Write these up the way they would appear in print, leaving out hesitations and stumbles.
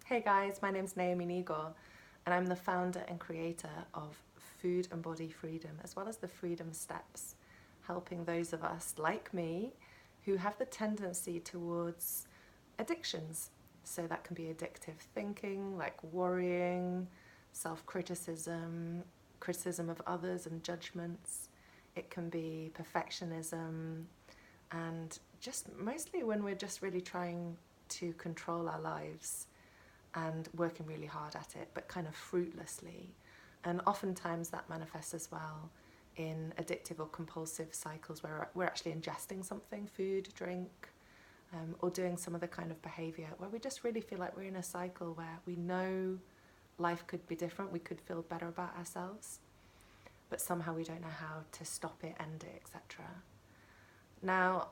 Hey guys, my name's Naomi Nygaard and I'm the founder and creator of Food and Body Freedom, as well as the Freedom Steps, helping those of us like me who have the tendency towards addictions. So that can be addictive thinking, like worrying, self-criticism, criticism of others and judgments. It can be perfectionism, and just mostly when we're just really trying to control our lives and working really hard at it, but kind of fruitlessly. And oftentimes that manifests as well in addictive or compulsive cycles where we're actually ingesting something, food, drink, or doing some other kind of behavior where we just really feel like we're in a cycle where we know life could be different, we could feel better about ourselves, but somehow we don't know how to stop it, end it, etc. Now,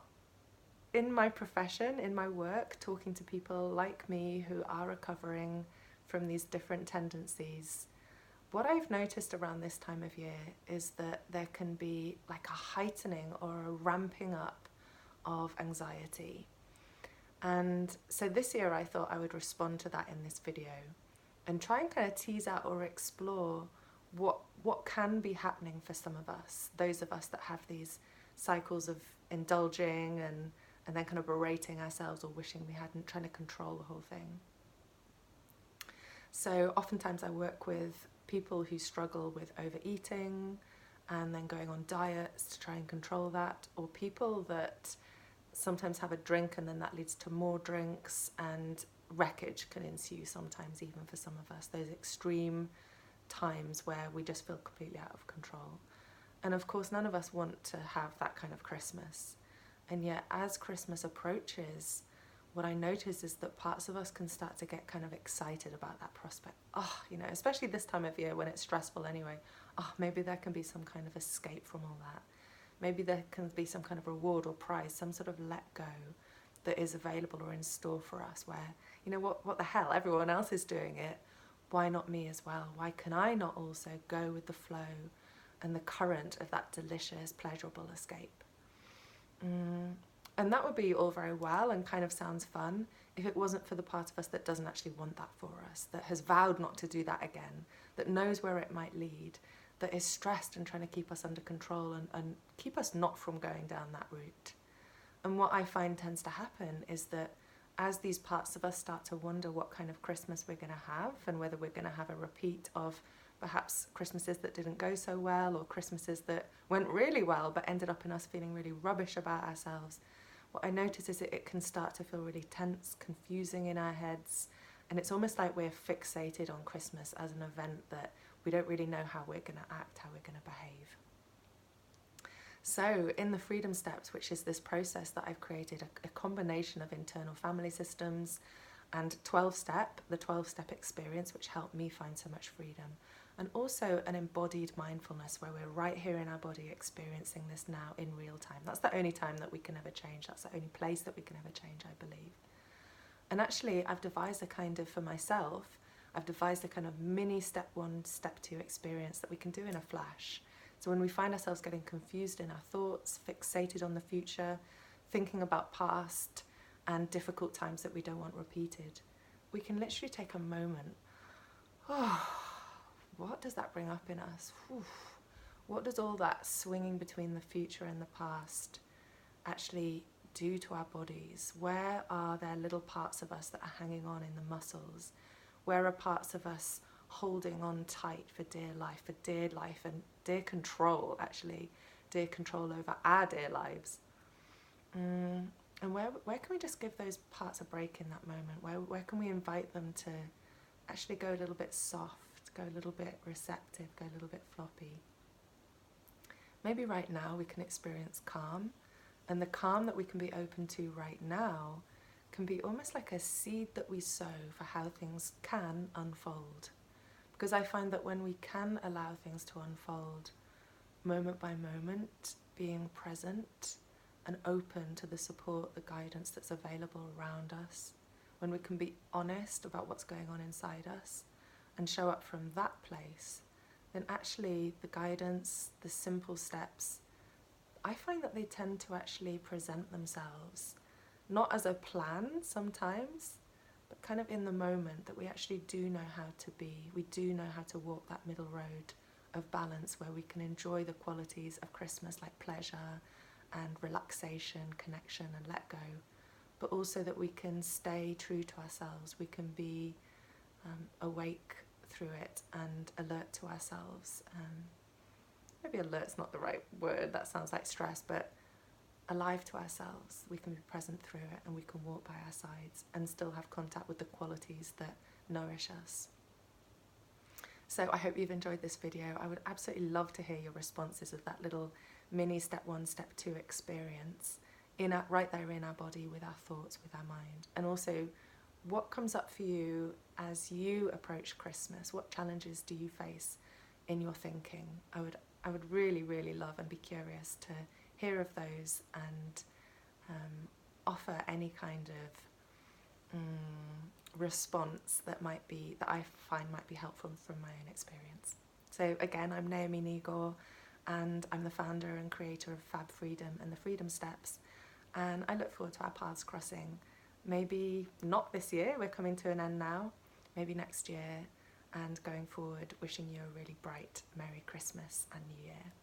in my profession, in my work, talking to people like me who are recovering from these different tendencies, what I've noticed around this time of year is that there can be like a heightening or a ramping up of anxiety. And so this year I thought I would respond to that in this video and try and kind of tease out or explore what can be happening for some of us, those of us that have these cycles of indulging and then kind of berating ourselves or wishing we hadn't, trying to control the whole thing. So oftentimes I work with people who struggle with overeating and then going on diets to try and control that, or people that sometimes have a drink and then that leads to more drinks, and wreckage can ensue sometimes even for some of us, those extreme times where we just feel completely out of control. And of course none of us want to have that kind of Christmas. And yet as Christmas approaches, what I notice is that parts of us can start to get kind of excited about that prospect. Oh, especially this time of year when it's stressful anyway. Oh, maybe there can be some kind of escape from all that. Maybe there can be some kind of reward or prize, some sort of let go that is available or in store for us where, what the hell, everyone else is doing it. Why not me as well? Why can I not also go with the flow and the current of that delicious, pleasurable escape? And that would be all very well and kind of sounds fun if it wasn't for the part of us that doesn't actually want that for us, that has vowed not to do that again, that knows where it might lead, that is stressed and trying to keep us under control and keep us not from going down that route. And what I find tends to happen is that as these parts of us start to wonder what kind of Christmas we're going to have and whether we're going to have a repeat of perhaps Christmases that didn't go so well or Christmases that went really well but ended up in us feeling really rubbish about ourselves, what I notice is that it can start to feel really tense, confusing in our heads, and it's almost like we're fixated on Christmas as an event that we don't really know how we're going to act, how we're going to behave. So in the Freedom Steps, which is this process that I've created, a combination of internal family systems and the 12-step experience, which helped me find so much freedom, and also an embodied mindfulness where we're right here in our body experiencing this now in real time. That's the only time that we can ever change. That's the only place that we can ever change, I believe. And actually, I've devised for myself, I've devised a kind of mini step 1, step 2 experience that we can do in a flash. So when we find ourselves getting confused in our thoughts, fixated on the future, thinking about past and difficult times that we don't want repeated, we can literally take a moment. Oh, what does that bring up in us? What does all that swinging between the future and the past actually do to our bodies? Where are there little parts of us that are hanging on in the muscles? Where are parts of us holding on tight for dear life and dear control, actually, dear control over our dear lives? And where can we just give those parts a break in that moment? Where can we invite them to actually go a little bit soft, go a little bit receptive, go a little bit floppy? Maybe right now we can experience calm, and the calm that we can be open to right now can be almost like a seed that we sow for how things can unfold. Because I find that when we can allow things to unfold moment by moment, being present and open to the support, the guidance that's available around us, when we can be honest about what's going on inside us and show up from that place, then actually the guidance, the simple steps, I find that they tend to actually present themselves, not as a plan sometimes, but kind of in the moment, that we actually do know how to be. We do know how to walk that middle road of balance where we can enjoy the qualities of Christmas like pleasure and relaxation, connection and let go, but also that we can stay true to ourselves. We can be awake through it and alert to ourselves. Maybe alert's not the right word, that sounds like stress, but alive to ourselves. We can be present through it, and we can walk by our sides and still have contact with the qualities that nourish us. So I hope you've enjoyed this video. I would absolutely love to hear your responses of that little mini step 1, step 2 experience right there in our body, with our thoughts, with our mind. And also, what comes up for you as you approach Christmas? What challenges do you face in your thinking? I would really, really love and be curious to hear of those, and offer any kind of response that I find might be helpful from my own experience. So again, I'm Naomi Nygaard, and I'm the founder and creator of Fab Freedom and the Freedom Steps, and I look forward to our paths crossing. Maybe not this year, we're coming to an end now, maybe next year, and going forward, wishing you a really bright Merry Christmas and New Year.